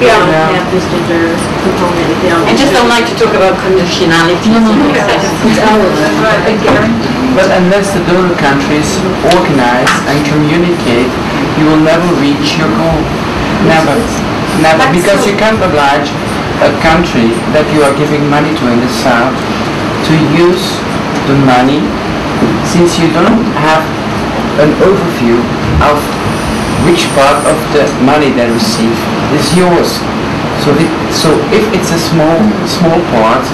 they don't have this gender component. If they don't. I just don't like to talk about conditionality. But unless the donor countries organize and communicate, you will never reach your goal. Never. Never. Because you can't oblige a country that you are giving money to in the south to use the money, since you don't have an overview of which part of the money they receive is yours. So if it's a small part,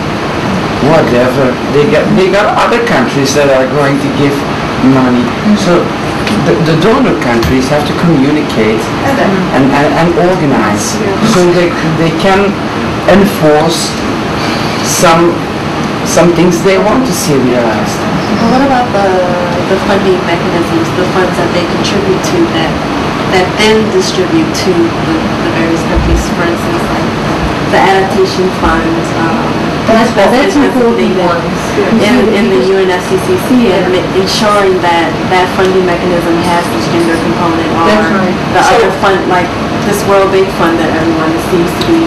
whatever, they got other countries that are going to give money. So the donor countries have to communicate and organize, so they can enforce some things they want to see realized. Well, what about the funding mechanisms, the funds that they contribute to that then distribute to the various countries? For instance, like the adaptation funds, that's important ones in the UNFCCC, and ensuring that funding mechanism has this gender component, or the other fund, like this World Bank Fund that everyone seems to be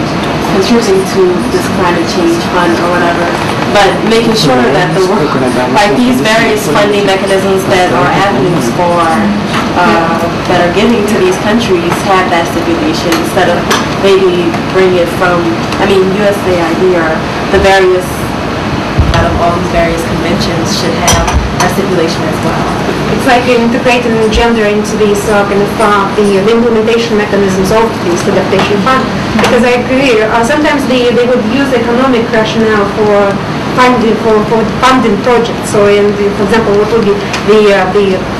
contributing to, this climate change fund or whatever, but making sure that like these various funding mechanisms that are avenues for that are giving to these countries have that stipulation, instead of maybe bring it from, I mean, USAID or the various, out of all these various conventions should have a stipulation as well. It's like integrating gender into these the implementation mechanisms of this adaptation fund. Because I agree, sometimes they would use economic rationale for funding projects. So, for example, what would be the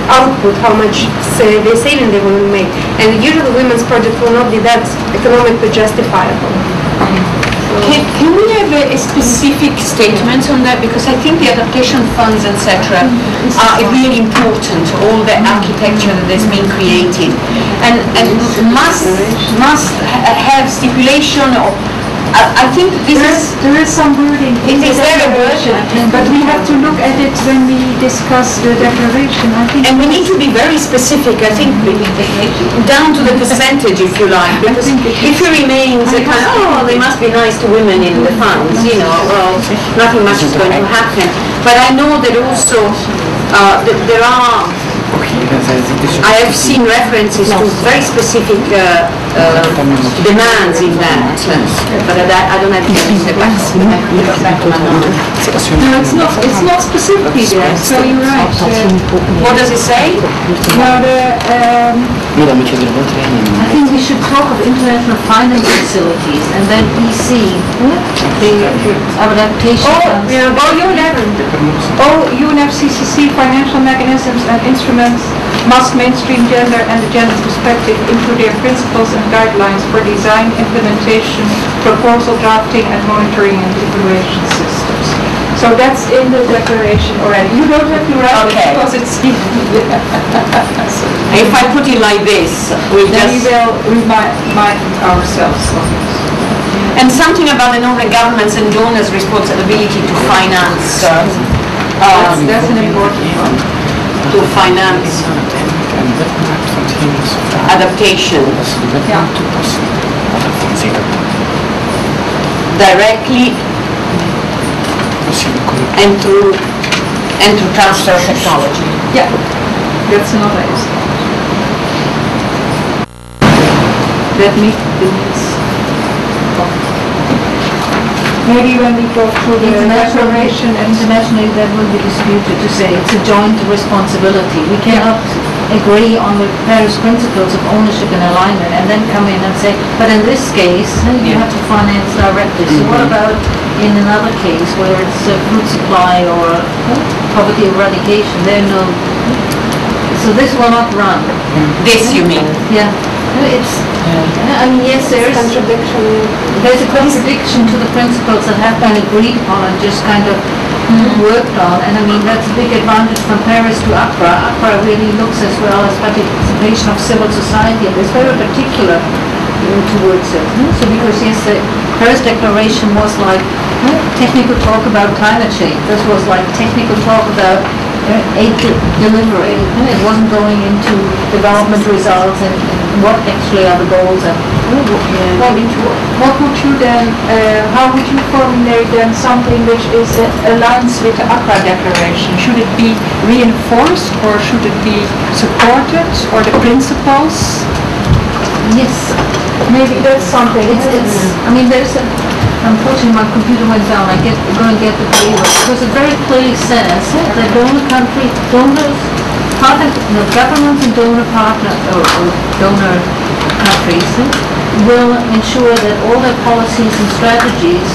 output, how much the saving they will make, and usually women's project will not be that economically justifiable. Can we have a specific statement on that? Because I think the adaptation funds, etc., are really important. All the architecture that has been created, and must have stipulation of. I think there is some wording in the declaration, but we have to look at it when we discuss the declaration. I think, and we need to be very specific. I think down to the percentage, if you like, because if it remains a kind of they must be nice to women in the funds, well, nothing much is going to happen. But I know that also there are. I have seen references to very specific demands in that, but I don't have to say back to my knowledge. No, it's not specifically there, so you're right. What does it say? Well, I think we should talk of international finance facilities, and then EC, the adaptation funds. UNFCCC financial mechanisms and instruments must mainstream gender and the gender perspective into their principles and guidelines for design, implementation, proposal drafting, and monitoring and evaluation systems. So that's in the declaration already. You don't have to write it because it's if I put it like this, we will remind ourselves of it. And something about the governments and donors' responsibility to finance. That's an important one. To finance adaptation directly and through transfer technology. Yeah, that's another instance. Let me maybe when we go through the declaration, internationally that will be disputed to say it's a joint responsibility. We cannot agree on the Paris principles of ownership and alignment and then come in and say, but in this case, you have to finance directly. So what about in another case where it's food supply or poverty eradication? There no. So this will not run. This you mean? Yeah. It's, I mean, yes, there's a contradiction to the principles that have been agreed upon and just kind of worked on, and I mean, that's a big advantage from Paris to Accra. Accra really looks as well as participation of civil society, and it's very particular towards it. So because, yes, the Paris Declaration was like technical talk about climate change. This was like technical talk about aid delivery. It wasn't going into development results and what actually are the goals and What would you then, how would you formulate then something which is aligns with the Accra Declaration? Should it be reinforced or should it be supported, or the principles? Yes. Maybe that's something. I mean, unfortunately my computer went down. I go and get the paper, because it very clearly says that governments and donor partner or donor countries will ensure that all their policies and strategies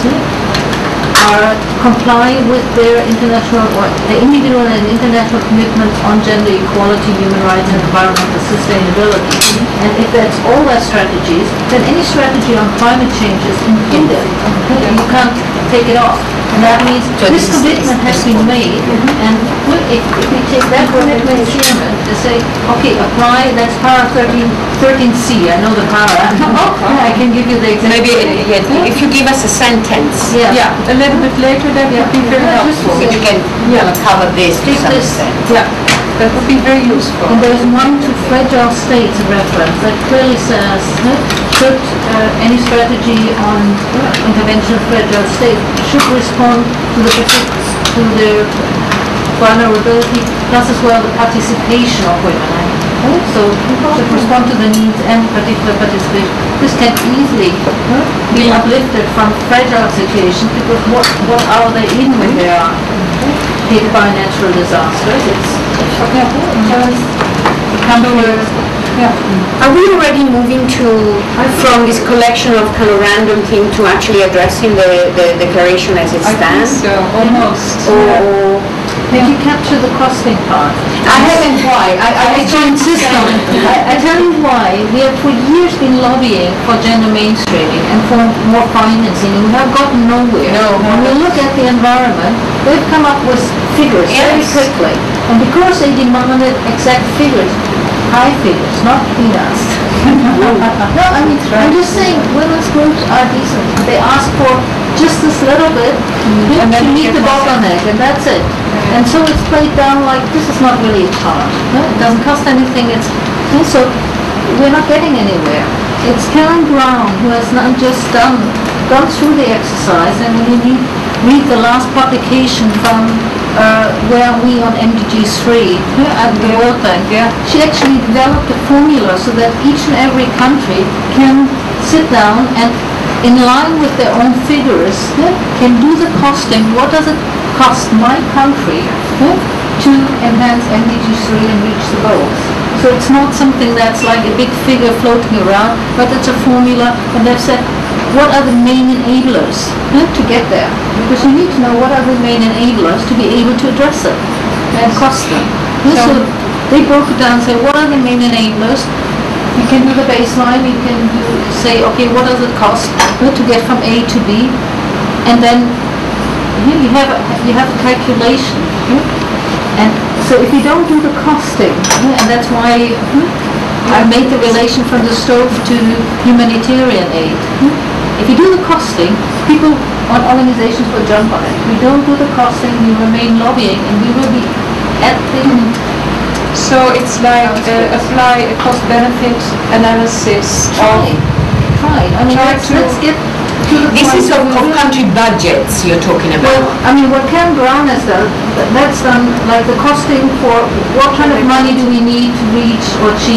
comply with their international or the individual and international commitments on gender equality, human rights, and environmental sustainability. And if that's all their strategies, then any strategy on climate change is included. You can't take it off. And that means this commitment has been made, and if we take that commitment here to say, okay, apply, that's para 13C, I know the para. I can give you the example. Maybe if you give us a sentence. Yeah, a little bit later, that would be very helpful. But you can cover this to some extent. Yeah, that would be very useful. And there's one to fragile states reference that clearly says should any strategy on intervention of fragile states should respond to the vulnerability, plus as well the participation of women. So should respond to the needs and particular participation. This can easily be uplifted from fragile situations, because what are they in when they are hit by natural disasters? Are we already moving from this collection of kind of random things to actually addressing the declaration as it stands? I think so, almost. Or did you capture the costing part? I haven't. Why? I insist on it. I tell you why. We have for years been lobbying for gender mainstreaming and for more financing, and we have gotten nowhere. No. When we look at the environment, they've come up with figures very quickly. And because they demanded exact figures, high figures, not peanuts. No, I mean, I'm just saying, women's groups are decent. They ask for just this little bit to meet the bottleneck, and that's it. And so it's played down like this is not really a charge. It doesn't cost anything. So we're not getting anywhere. It's Karen Brown who has not just gone through the exercise, and when you read the last publication from where we on MDG 3 at the World Bank, she actually developed a formula so that each and every country can sit down and, in line with their own figures, can do the costing. What does it cost my country to enhance MDG 3 and reach the goals? So it's not something that's like a big figure floating around, but it's a formula, and they've said, what are the main enablers to get there? Because you need to know what are the main enablers to be able to address it and cost them. So they broke it down and say, what are the main enablers? You can do the baseline, you can say, okay, what does it cost to get from A to B? And then you have a calculation. And so if you don't do the costing, and that's why I made the relation from the stove to humanitarian aid. If you do the costing, people on organizations will jump on it. If we don't do the costing, we remain lobbying, and we will be at the... So it's like apply a cost-benefit analysis. Try. I mean, let's get to the this point is of country budgets you're talking about. Well, I mean, what Karen Brown has done, that's done like the costing for what kind of money do we need to reach or achieve